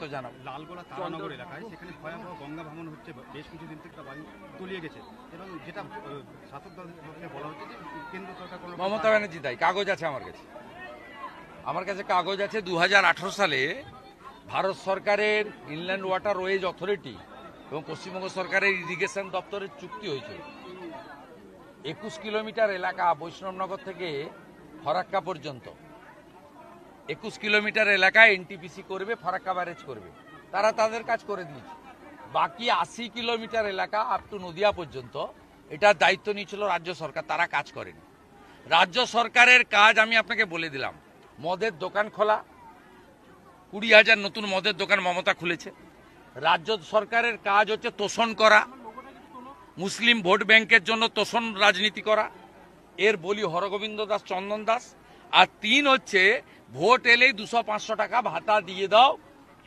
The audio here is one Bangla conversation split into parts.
তো জানাবো। লালগোলা তারানগর এলাকায় সেখানে ভয়াবহ গঙ্গা ভাঙন হচ্ছে, বেশ কিছুদিন থেকে বাড়ি তলিয়ে গেছে এবং যেটা শাসক দল থেকে বলা হচ্ছে যে কেন্দ্র সরকার কোনো মমতা ব্যানার্জি দায়ী। কাগজ আছে আমার কাছে কাগজ আছে। 2018 সালে ভারত সরকারের ইনল্যান্ড ওয়াটার ওয়েজ অথরিটি এবং পশ্চিমবঙ্গ সরকারের ইরিগেশন দপ্তরের চুক্তি হয়েছিল। 21 কিলোমিটার এলাকা বৈষ্ণবনগর থেকে ফরাক্কা পর্যন্ত 21 কিলোমিটার এলাকায় এনটিপিসি করবে, ফরাক্কা ব্যারেজ করবে। তারা তাদের কাজ করে দিয়েছে। বাকি 80 কিলোমিটার এলাকা আপ টু নদিয়া পর্যন্ত এটার দায়িত্ব নিয়েছিল রাজ্য সরকার, তারা কাজ করেনি। রাজ্য সরকারের কাজ আমি আপনাকে বলে দিলাম, মদের দোকান খোলা, 20,000 নতুন মদের দোকান মমতা খুলেছে। রাজ্য সরকারের কাজ হচ্ছে তোষণ করা, মুসলিম ভোট ব্যাংকের জন্য তোষণ রাজনীতি করা, এর বলি হরগোবিন্দ দাস, চন্দন দাস। আর 3 হচ্ছে ভোট এলেই 200-500 টাকা ভাতা দিয়ে দাও,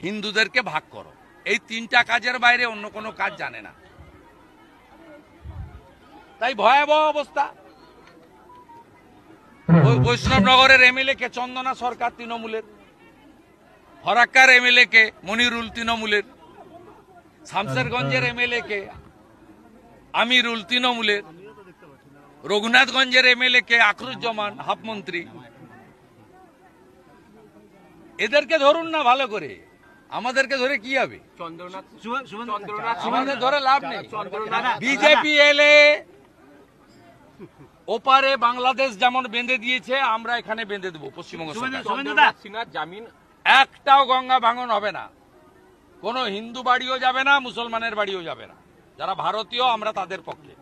হিন্দুদেরকে ভাগ করো। এই 3টা কাজের বাইরে অন্য কোনো কাজ জানে না। তাই ভয়াবহ অবস্থা। বৈষ্ণবনগরের এমএলএ কে চন্দনা সরকার তৃণমূলের, ফরাক্কার এমএলএ কে মনিরুল তৃণমূলের, শামসেরগঞ্জের এমএলএ কে আমিরুল তৃণমূলের, রঘুনাথগঞ্জের এমএলএ কে আখরুজ্জামান হাফমন্ত্রী। এদেরকে ধরুন না ভালো করে, আমাদেরকে ধরে কি হবে? আমাদের ধরে লাভ নেই। বিজেপি এলে ওপারে বাংলাদেশ যেমন বেঁধে দিয়েছে, আমরা এখানে বেঁধে দেবো পশ্চিমবঙ্গ সরকার। জামিন একটাও গঙ্গা ভাঙন হবে না, কোনো হিন্দু বাড়িও যাবে না, মুসলমানের বাড়িও যাবে না। যারা ভারতীয় আমরা তাদের পক্ষে।